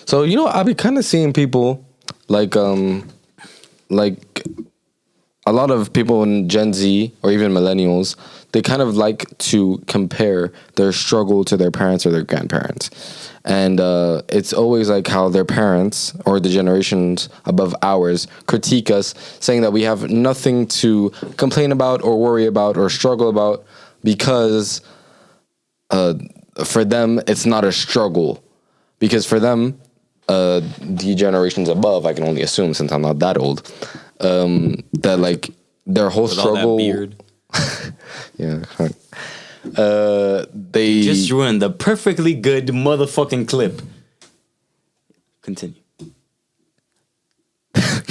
So I've been kind of seeing people like a lot of people in Gen Z or even millennials, they kind of like to compare their struggle to their parents or their grandparents. And it's always like how their parents or the generations above ours critique us, saying that we have nothing to complain about or worry about or struggle about because for them, it's not a struggle. Because for them, the generations above, I can only assume since I'm not that old, that like their whole with struggle. All that beard. Yeah. They just ruined the perfectly good motherfucking clip. Continue.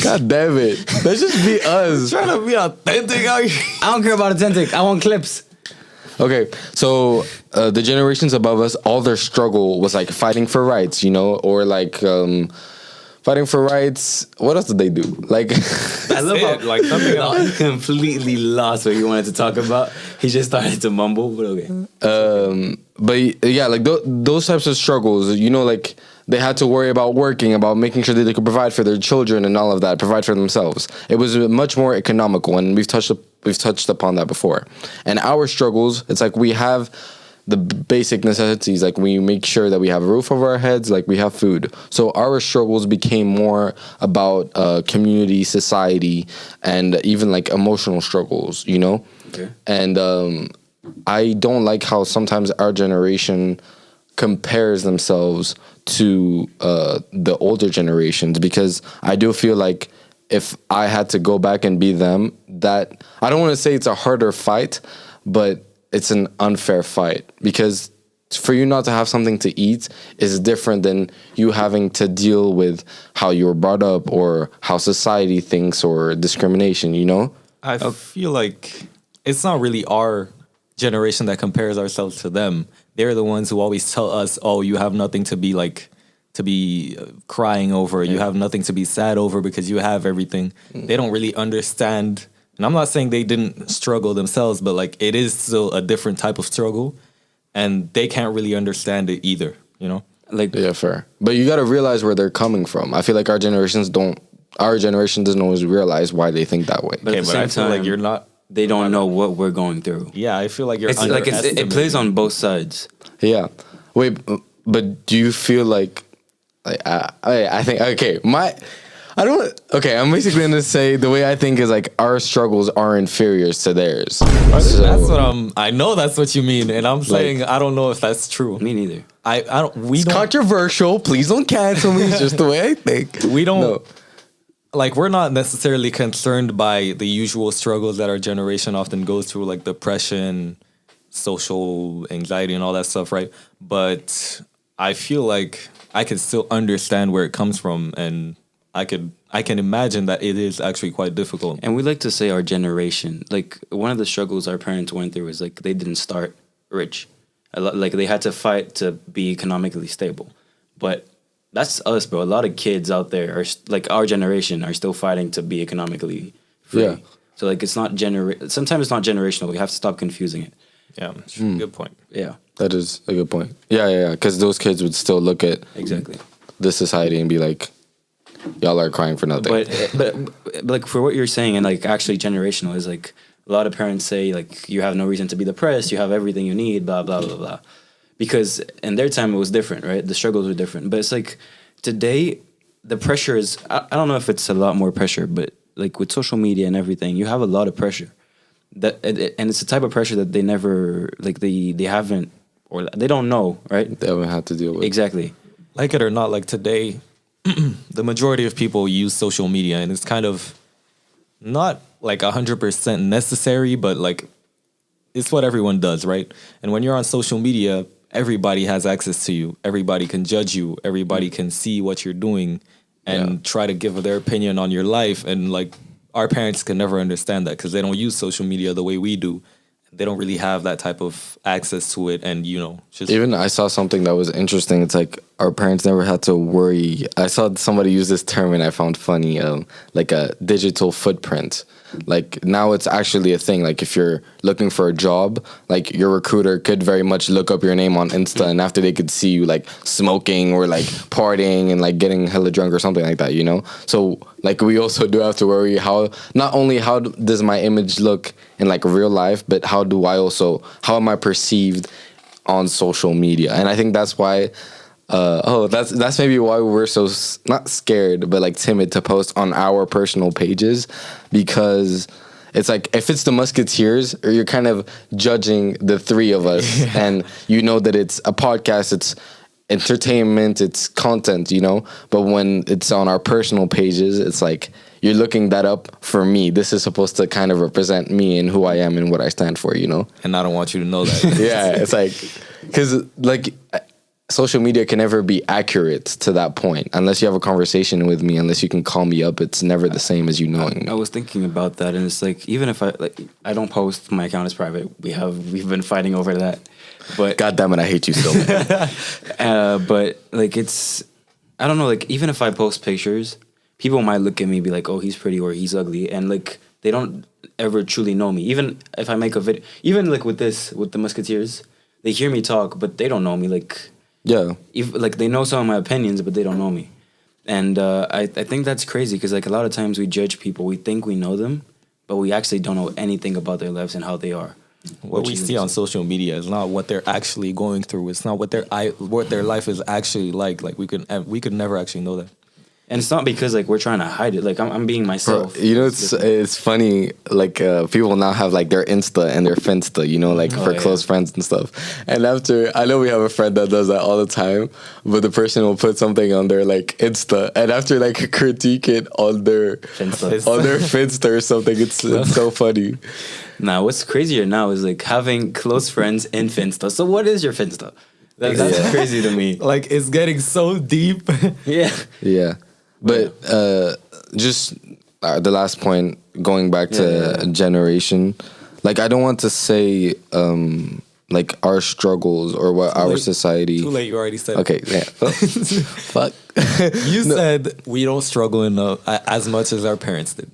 God damn it. Let's just be us. Trying to be authentic out here. I don't care about authentic. I want clips. Okay, so the generations above us, all their struggle was like fighting for rights, or like fighting for rights. What else did they do? Like, I love how like something else. he completely lost what he wanted to talk about. He just started to mumble, but okay. But yeah, like those types of struggles, like they had to worry about working, about making sure that they could provide for their children and all of that, provide for themselves. It was much more economical, and we've touched upon that before. And our struggles, it's like we have the basic necessities, like we make sure that we have a roof over our heads, like we have food. So our struggles became more about community, society, and even like emotional struggles, Okay. And I don't like how sometimes our generation compares themselves to the older generations, because I do feel like if I had to go back and be them, that I don't want to say it's a harder fight, but it's an unfair fight, because for you not to have something to eat is different than you having to deal with how you were brought up or how society thinks or discrimination, I feel like it's not really our generation that compares ourselves to them. They're the ones who always tell us, "Oh, you have nothing to be crying over. You have nothing to be sad over because you have everything." They don't really understand. And I'm not saying they didn't struggle themselves, but like it is still a different type of struggle, and they can't really understand it either. Like, Yeah, fair. But you got to realize where they're coming from. I feel like our generation doesn't always realize why they think that way. But Okay, at the but same I feel like time, you're not. they don't know what we're going through. Yeah, I feel like you're. It's like it plays on both sides. Yeah. Wait, but do you feel like I think, okay, I'm basically going to say the way I think is like our struggles are inferior to theirs. So, That's what I know that's what you mean, and I'm saying I don't know if that's true. Me neither. I don't. We it's don't. controversial. Please don't cancel me. It's just the way I think. We don't. No. Like, we're not necessarily concerned by the usual struggles that our generation often goes through, like depression, social anxiety, and all that stuff, right? But I feel like I can still understand where it comes from, and I can imagine that it is actually quite difficult. And we like to say our generation, like one of the struggles our parents went through is like they didn't start rich. Like they had to fight to be economically stable. But that's us, bro. A lot of kids out there are like our generation are still fighting to be economically free. Yeah. So like it's not sometimes it's not generational. We have to stop confusing it. Yeah, good point. Yeah. That is a good point. Yeah. Because those kids would still look at Exactly. this society and be like, y'all are crying for nothing. But like for what you're saying, and like actually generational is like a lot of parents say like you have no reason to be depressed, you have everything you need, blah blah blah blah. Because in their time it was different, right? The struggles were different. But it's like today the pressure is I don't know if it's a lot more pressure, but like with social media and everything, you have a lot of pressure. And it's a type of pressure that they never like they haven't or they don't know, right? They haven't had to deal with. Exactly. Like it or not, like today, the majority of people use social media, and it's kind of not like 100% necessary, but like it's what everyone does, right? And when you're on social media, everybody has access to you. Everybody can judge you. Everybody can see what you're doing and try to give their opinion on your life. And like our parents can never understand that because they don't use social media the way we do. They don't really have that type of access to it. And, just Even I saw something that was interesting. It's like our parents never had to worry. I saw somebody use this term and I found funny, like a digital footprint. Like now it's actually a thing. Like if you're looking for a job, like your recruiter could very much look up your name on Insta, and after they could see you like smoking or like partying and like getting hella drunk or something like that, you know? So like we also do have to worry how, not only how does my image look in like real life, but how am I perceived on social media? And I think that's why that's maybe why we're so not scared but like timid to post on our personal pages, because it's like if it's the Musketeers, or you're kind of judging the three of us, and you know that it's a podcast, it's entertainment, it's content, you know. But when it's on our personal pages, it's like you're looking that up for me. This is supposed to kind of represent me and who I am and what I stand for, you know. And I don't want you to know that. Yeah, it's like, because like social media can never be accurate to that point unless you have a conversation with me. Unless you can call me up, it's never the same as you knowing. I was thinking about that, and it's like, even if I don't post, my account is private. We've been fighting over that, but God damn it, I hate you so much. but like I don't know, like even if I post pictures, people might look at me and be like, oh, he's pretty or he's ugly, and like they don't ever truly know me. Even if I make a video, even like with the Musketeers, they hear me talk, but they don't know me. Like, yeah, like they know some of my opinions, but they don't know me. And I think that's crazy, because like a lot of times we judge people, we think we know them, but we actually don't know anything about their lives and how they are. What we see on social media is not what they're actually going through. It's not what their life is actually like. Like we could never actually know that. And it's not because like we're trying to hide it. Like I'm being myself. Bro, you know, it's funny. Like people now have like their Insta and their Finsta, you know, like for close friends and stuff. And after, I know we have a friend that does that all the time, but the person will put something on their like Insta, and after like critique it on their Finsta or something. It's so funny. Now, what's crazier now is like having close friends in Finsta. So what is your Finsta? That's crazy to me. Like it's getting so deep. Yeah. But just the last point, going back to generation, like I don't want to say like our struggles or what our society. Too late, you already said. Okay, yeah. Fuck. You said we don't struggle as much as our parents did.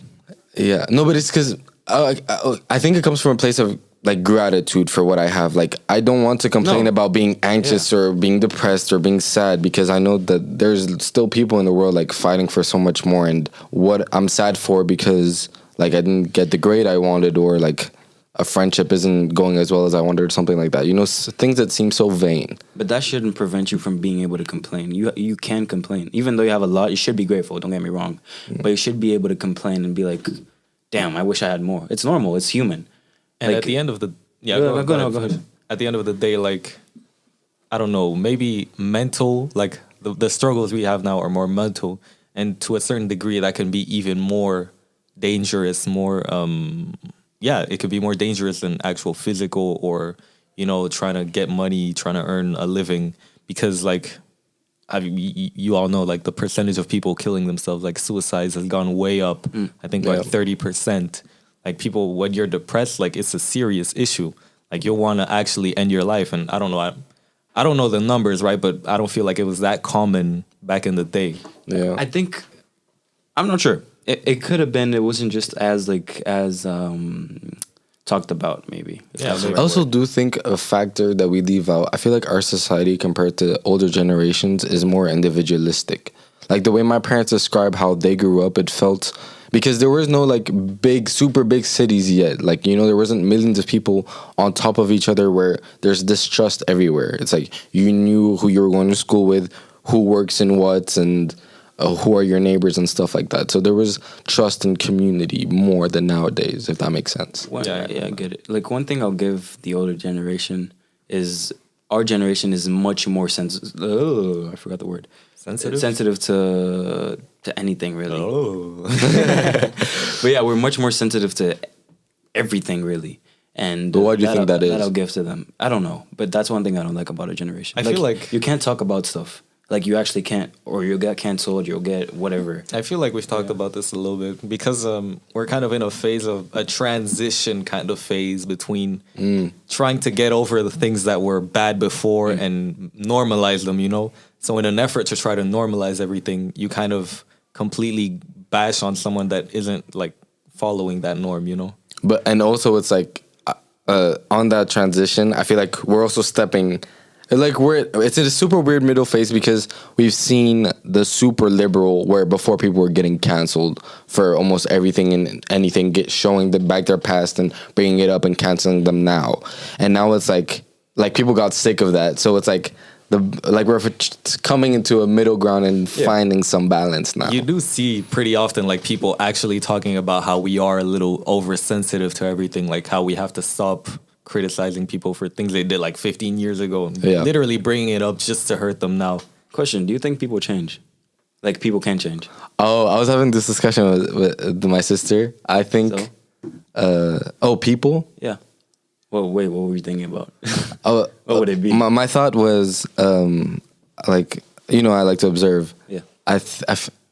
Yeah, no, but it's because I think it comes from a place of like gratitude for what I have. Like I don't want to complain about being anxious or being depressed or being sad, because I know that there's still people in the world like fighting for so much more, and what I'm sad for because like I didn't get the grade I wanted, or like a friendship isn't going as well as I wanted, or something like that. You know, things that seem so vain. But that shouldn't prevent you from being able to complain. You can complain. Even though you have a lot, you should be grateful, don't get me wrong. But you should be able to complain and be like, damn, I wish I had more. It's normal, it's human. And like, at the end of the go ahead. At the end of the day, like I don't know, maybe mental, like the struggles we have now are more mental, and to a certain degree that can be even more dangerous, more it could be more dangerous than actual physical, or you know, trying to get money, trying to earn a living, because like you all know, like the percentage of people killing themselves, like suicides has gone way up. I think like 30%. Like people, when you're depressed, like it's a serious issue. Like you'll want to actually end your life. And I don't know the numbers, right? But I don't feel like it was that common back in the day. Yeah. I think, I'm not sure. It could have been, it wasn't just as talked about, maybe. Yeah, I also do think a factor that we leave out, I feel like our society compared to older generations is more individualistic. Like the way my parents describe how they grew up, it felt, because there was no like super big cities yet. Like, you know, there wasn't millions of people on top of each other where there's distrust everywhere. It's like you knew who you were going to school with, who works in what, and who are your neighbors and stuff like that. So there was trust and community more than nowadays, if that makes sense. Yeah, I get it. Like one thing I'll give the older generation is our generation is much more sensitive. Oh, I forgot the word. Sensitive to anything, really. Oh. But yeah, we're much more sensitive to everything, really. And but why do you think that is? That I'll give to them. I don't know, but that's one thing I don't like about our generation. I feel like you can't talk about stuff. Like you actually can't, or you'll get canceled, you'll get whatever. I feel like we've talked about this a little bit, because we're kind of in a phase of a transition kind of phase between trying to get over the things that were bad before and normalize them, you know? So in an effort to try to normalize everything, you kind of completely bash on someone that isn't like following that norm, you know? But and also it's like on that transition, I feel like we're also stepping like it's in a super weird middle phase because we've seen the super liberal where before people were getting canceled for almost everything and anything showing back their past and bringing it up and canceling them now. And now it's like people got sick of that. So it's like we're coming into a middle ground and finding some balance now. You do see pretty often like people actually talking about how we are a little oversensitive to everything, like how we have to stop criticizing people for things they did like 15 years ago and literally bringing it up just to hurt them now. Question, do you think people change? Like people can change? Oh, I was having this discussion with my sister. I think people? Yeah. Well, wait, what were you thinking about? What would it be? My thought was like, you know, I like to observe. Yeah.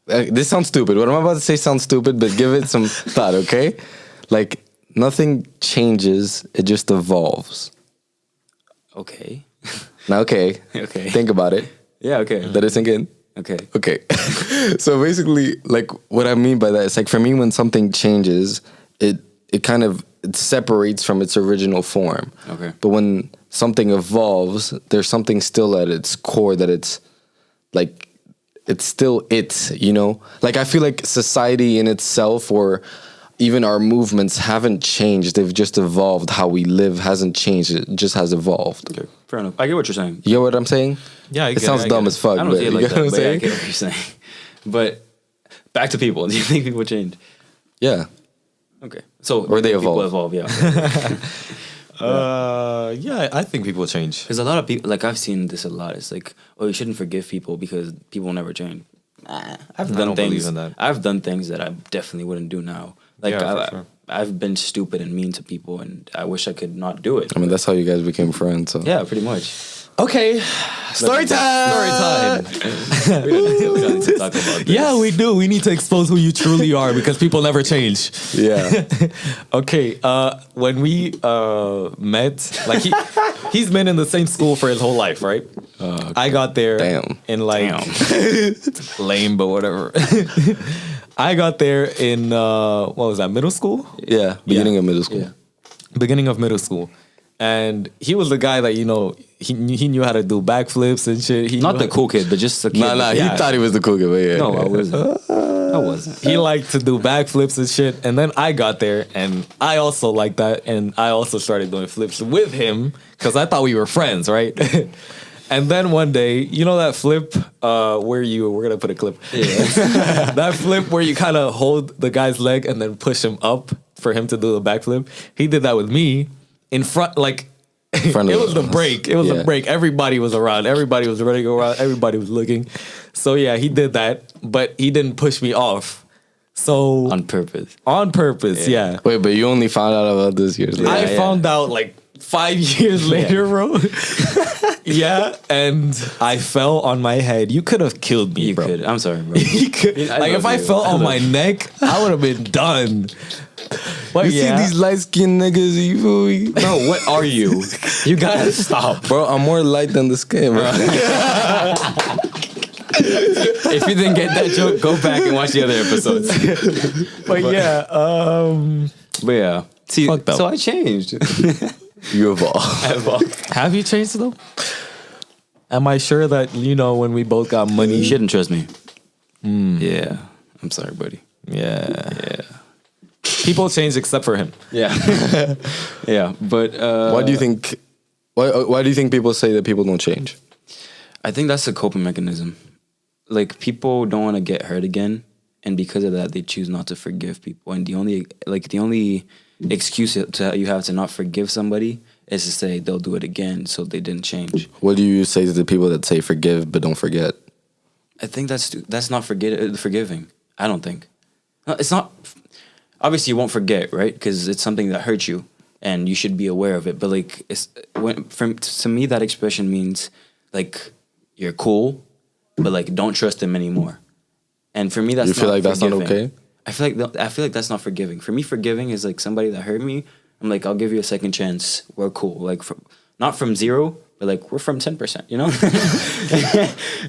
This sounds stupid. What I'm about to say sounds stupid, but give it some thought, okay? Like, nothing changes, it just evolves. Okay. Now, okay. Okay. Think about it. Yeah, okay. Let it sink in. Okay. Okay. So basically, like, what I mean by that is, like, for me, when something changes, it kind of it separates from its original form. Okay. But when something evolves, there's something still at its core that it's, like, it's still it, you know? Like, I feel like society in itself or even our movements haven't changed. They've just evolved. How we live hasn't changed. It just has evolved. Okay. Fair enough. I get what you're saying. You get what I'm saying? Yeah, I it get sounds it, dumb as fuck. I don't but see it you like get that, what I'm but yeah, I saying? get what you're saying. But back to people. Do you think people change? Yeah. Okay. So Or they people evolve. evolve, yeah. Yeah, I think people change. Because a lot of people, like I've seen this a lot. It's like, oh, you shouldn't forgive people because people never change. I've done don't things. believe in that. I've done things that I definitely wouldn't do now. Like Yeah, for sure. I've been stupid and mean to people, and I wish I could not do it. I mean, that's how you guys became friends. So. Yeah, pretty much. Okay. Story time. We don't need to talk about this. Yeah, we do. We need to expose who you truly are because people never change. Yeah. Okay. When we met, like he's been in the same school for his whole life, right? Okay. I got there in like lame, but whatever. I got there in what was that? Middle school? Yeah. Beginning of middle school. Yeah. Beginning of middle school. And he was the guy that, you know, he knew how to do backflips and shit. Not the cool kid, but just a kid. Nah. Yeah. He thought he was the cool guy. But yeah. No, I wasn't. I wasn't. He liked to do backflips and shit. And then I got there and I also liked that. And I also started doing flips with him because I thought we were friends, right? And then one day, you know that flip we're going to put a clip. Yeah. That flip where you kind of hold the guy's leg and then push him up for him to do the backflip. He did that with me in front, like, it was the break. It was the break. Everybody was around. Everybody was running around. Everybody was looking. So yeah, he did that, but he didn't push me off. So On purpose. on purpose, yeah. Wait, but you only found out about this years later. I found out like 5 years later, bro. Yeah, and I fell on my head. You could have killed me, You bro. could. I'm sorry, bro. You could, like if I fell on my neck, I would have been done. But You see these light skinned niggas, you feel me? No, what are you? You gotta stop. Bro, I'm more light than the skin, bro. If you didn't get that joke, go back and watch the other episodes. But yeah, But yeah. See, Fucked up. so I changed. You evolve. have you changed though? Am I sure that, you know, when we both got money? You shouldn't trust me. Yeah. I'm sorry, buddy. Yeah. People change except for him. Yeah. Yeah. But Why do you think? Why do you think people say that people don't change? I think that's a coping mechanism. Like people don't want to get hurt again, and because of that, they choose not to forgive people. And the only excuse you have to not forgive somebody is to say they'll do it again, so they didn't change. What do you say to the people that say forgive but don't forget? I think that's not forgiving. I don't think. No, it's not. Obviously, you won't forget, right? Because it's something that hurt you, and you should be aware of it. But like, to me, that expression means like you're cool, but like don't trust them anymore. And for me, that's You feel not like that's not forgiving. okay? I feel like that's not forgiving. For me, forgiving is like somebody that hurt me. I'm like, I'll give you a second chance. We're cool. Like, not from 0, but like we're from 10%. You know?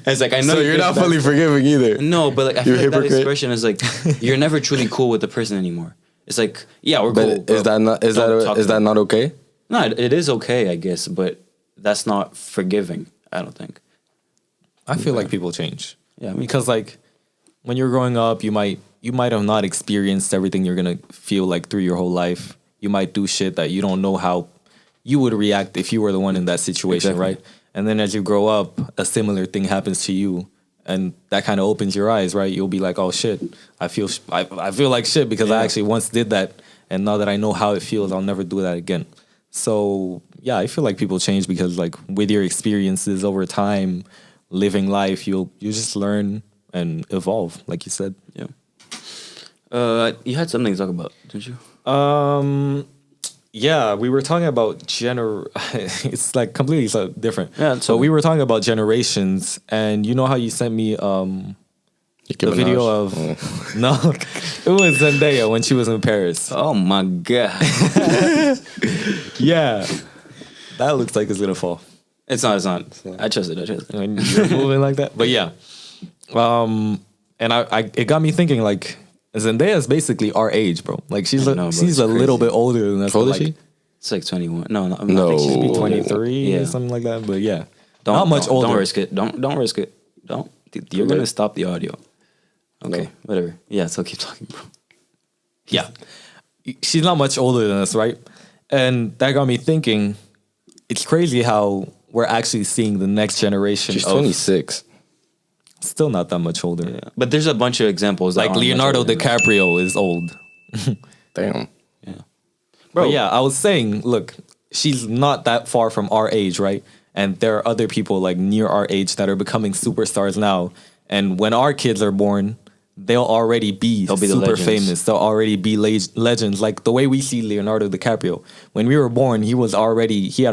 It's like I know So you're not fully forgiving either. No, but like I You're feel like that hypocrite. expression is like you're never truly cool with the person anymore. It's like, yeah, we're But cool. is that not is that not okay? No, it is okay, I guess, but that's not forgiving. I don't think. I feel like people change. Yeah, me because like when you're growing up, you might have not experienced everything you're gonna feel like through your whole life. You might do shit that you don't know how you would react if you were the one in that situation, Exactly. right? And then as you grow up, a similar thing happens to you, and that kind of opens your eyes, right? You'll be like, "Oh shit, I feel like shit because I Yeah. actually once did that, and now that I know how it feels, I'll never do that again." So yeah, I feel like people change because like with your experiences over time, living life, you just learn and evolve, like you said. Yeah. You had something to talk about, didn't you? Yeah, we were talking about it's like completely so different. Yeah, so we were talking about generations, and you know how you sent me Nicki the video Minaj. of no, it was Zendaya when she was in Paris. Oh my god. Yeah, that looks like it's gonna fall. It's not. I trust it. When you're moving like that. But yeah, and I it got me thinking like Zendaya is basically our age, bro. Like she's I know, bro, she's it's a little crazy. bit older than us. How old but, is like, she? It's like 21. No, I No. think she's Be be 23 Yeah. or something like that. But yeah, Don't, not much don't, older. Don't risk it. Don't risk it. Don't. You're gonna stop the audio. Okay, No. whatever. Yeah, so keep talking, bro. Yeah, she's not much older than us, right? And that got me thinking. It's crazy how we're actually seeing the next generation. She's of 26. Still not that much older. Yeah. But there's a bunch of examples. That Like aren't much Leonardo older than that. DiCaprio is old. Damn. Yeah. But yeah, I was saying, look, she's not that far from our age, right? And there are other people like near our age that are becoming superstars now. And when our kids are born, they'll already be They'll be the super legends. famous. They'll already be legends. Like the way we see Leonardo DiCaprio. When we were born, he had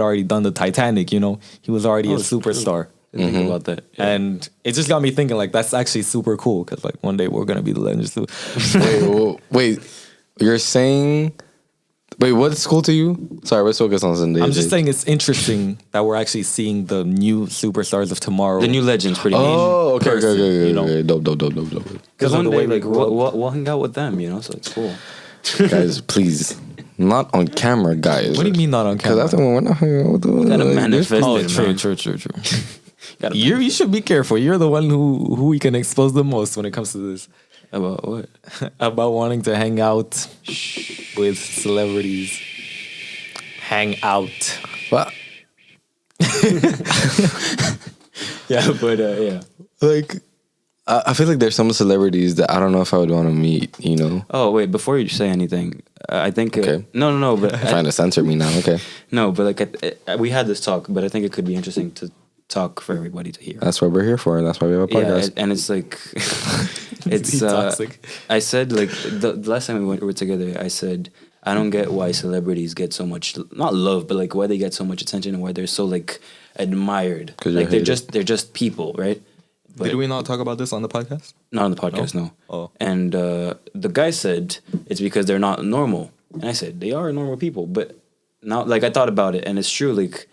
already done the Titanic, you know? He was already a it's true. superstar. Didn't think about that. Yeah. And it just got me thinking, like, that's actually super cool because, like, one day we're going to be the legends too. Wait, you're saying? Wait, what's cool to you? Sorry, let's focus on Zendaya. I'm just saying it's interesting that we're actually seeing the new superstars of tomorrow. The new legends, pretty much. Oh, okay, person, okay. you know? Dope. Because of one the day, way we like, grew up. we'll hang out with them, you know. So it's cool. Guys, please, not on camera, guys. What do you mean not on Because camera? after when we're not hanging out with them, Gotta like, manifest Oh, it, true. man. Gotta You should be careful. You're the one who we can expose the most when it comes to this. About what? About wanting to hang out with celebrities. Hang out. What? Yeah, but yeah. Like, I feel like there's some celebrities that I don't know if I would want to meet. You know, Oh wait, before you say anything, I think Okay. no, but trying to censor me now. Okay, no, but like we had this talk, but I think it could be interesting to talk for everybody to hear. that's what we're here for. That's why we have a Yeah, podcast. and it's like it's Toxic. I said like the last time we were together, I said I don't get why celebrities get so much not love, but like why they get so much attention and why they're so like admired. 'Cause you're Like they're hated. they're just people, right? But Did we not talk about this on the podcast? not on the podcast, no. Oh. And the guy said it's because they're not normal, and I said they are normal people, but now like I thought about it, and it's true. Like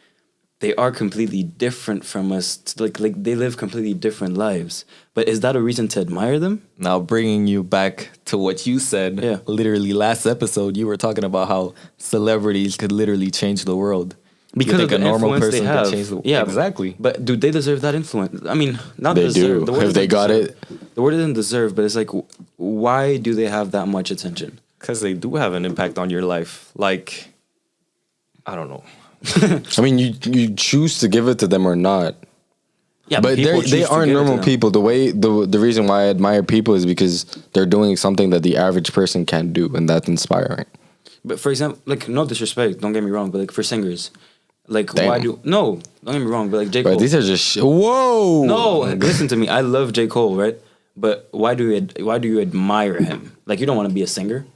they are completely different from us. Like they live completely different lives. But is that a reason to admire them? Now, bringing you back to what you said, Yeah. literally last episode, you were talking about how celebrities could literally change the world. Because you of think the a normal influence they person have. could change the world? Yeah, exactly. But do they deserve that influence? I mean, not They deserve. do. The word If they isn't got deserve. it. The word isn't deserve, but it's like, why do they have that much attention? Because they do have an impact on your life. Like, I don't know. I mean, you choose to give it to them or not. Yeah, But people they choose to are give it to normal them. people. The reason why I admire people is because they're doing something that the average person can't do, and that's inspiring. But for example, like no disrespect, don't get me wrong, but like for singers, like Damn. why do no? Don't get me wrong, but like J Cole. But these are just whoa. no, listen to me. I love J Cole, right? But why do you admire him? Like you don't want to be a singer,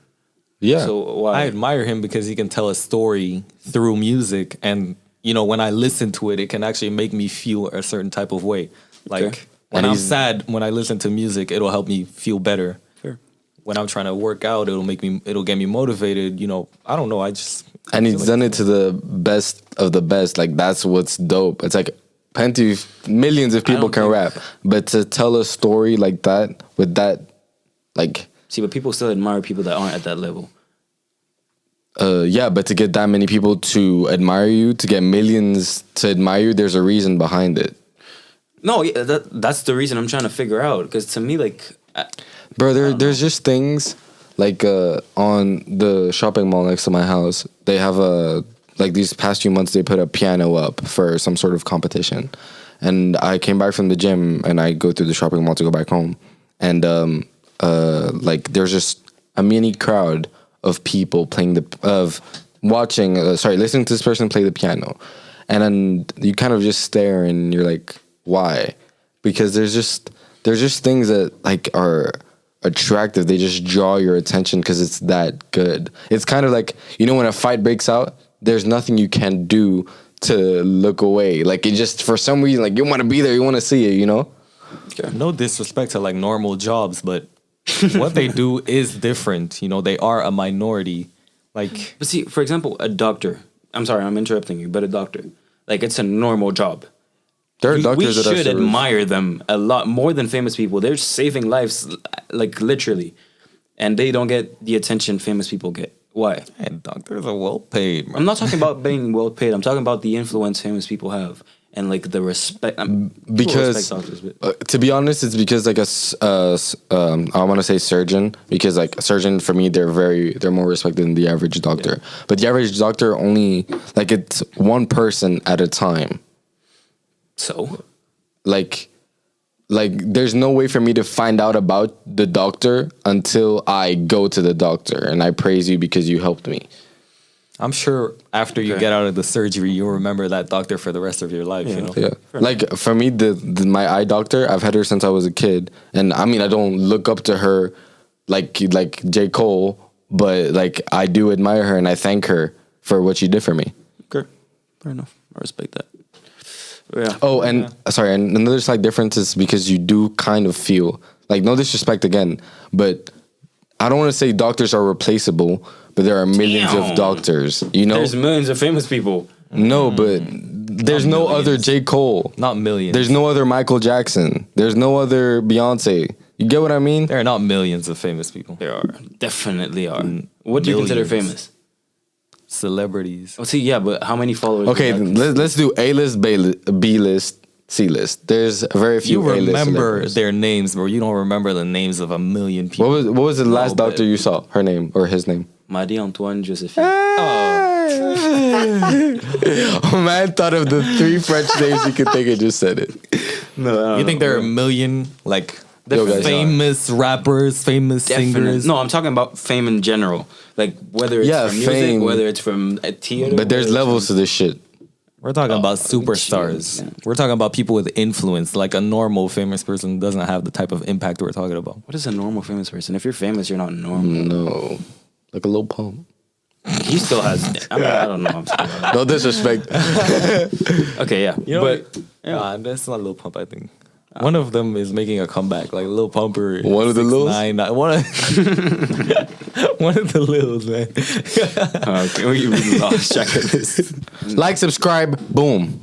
Yeah. so why? I admire him because he can tell a story through music. And, you know, when I listen to it, it can actually make me feel a certain type of way. Like, Okay. when And I'm he's- sad, when I listen to music, it'll help me feel better. Sure. When I'm trying to work out, it'll get me motivated. You know, I don't know. And he's done it to the best of the best. Like that's what's dope. It's like millions of people don't can think- rap, but to tell a story like that with that, like See, but people still admire people that aren't at that level. Yeah, but to get that many people to admire you, to get millions to admire you, there's a reason behind it. No, yeah, that's the reason I'm trying to figure out. Because to me, like, Bro, there's just things like on the shopping mall next to my house. They have like these past few months they put a piano up for some sort of competition, and I came back from the gym and I go through the shopping mall to go back home, and like there's just a mini crowd of people listening to this person play the piano, and then you kind of just stare and you're like, why? Because there's just things that like are attractive. They just draw your attention because it's that good. It's kind of like, you know, when a fight breaks out, there's nothing you can do to look away. Like, it just, for some reason, like, you want to be there, you want to see it, you know? No disrespect to like normal jobs, but what they do is different. You know, they are a minority. Like, but see, for example, a doctor. I'm sorry, I'm interrupting you, but a doctor, like, it's a normal job. There are doctors we that should admire them a lot more than famous people. They're saving lives, like, literally, and they don't get the attention famous people get. Why? and doctors are well paid. I'm not talking about being well paid. I'm talking about the influence famous people have and like the respect. Because respect doctors, but to be honest, it's because like I want to say surgeon, because like a surgeon, for me, they're more respected than the average doctor. Yeah. But the average doctor only, like, it's one person at a time. So, like there's no way for me to find out about the doctor until I go to the doctor and I praise you because you helped me. I'm sure after you get out of the surgery, you'll remember that doctor for the rest of your life. Yeah. You know, Yeah. Like, for me, my eye doctor, I've had her since I was a kid, and I mean, I don't look up to her like J. Cole, but like, I do admire her and I thank her for what she did for me. okay, fair enough. I respect that. Yeah. Oh, and sorry, and another slight difference is because you do kind of feel, like, no disrespect again, but I don't want to say doctors are replaceable, but there are millions of doctors, you know? There's millions of famous people. No, but there's no other J. Cole. not millions. There's no other Michael Jackson. There's no other Beyonce. You get what I mean? There are not millions of famous people. There are. Definitely are. What do you consider Millions. famous? Celebrities. Oh, see, yeah, but how many followers? Okay, do you have? let's do A-list, B-list, C-list. There's very few You A-list remember celebrities. their names, bro. You don't remember the names of a million people. What was the last but- doctor you saw? Her name or his name? Marie Antoine Josephine. Oh, man, thought of the 3 French names you could think and just said it. No, You think there are a million like Yo, guys, famous rappers, famous singers? No, I'm talking about fame in general. Like whether it's from music, fame. whether it's from a theater. But there's whether it's levels to this shit. We're talking about superstars. yeah. We're talking about people with influence. Like a normal famous person doesn't have the type of impact we're talking about. What is a normal famous person? If you're famous, you're not normal. No. Like a little pump. He still has. I mean, I don't know. I'm sorry. No disrespect. Okay, yeah. You know, but yeah, that's not Lil Pump. I think one of them is making a comeback, like Lil Pumper. One of the Lils? 6ix9ine, one of one of the Lils, man. okay, we lost track of this. Like, subscribe, boom.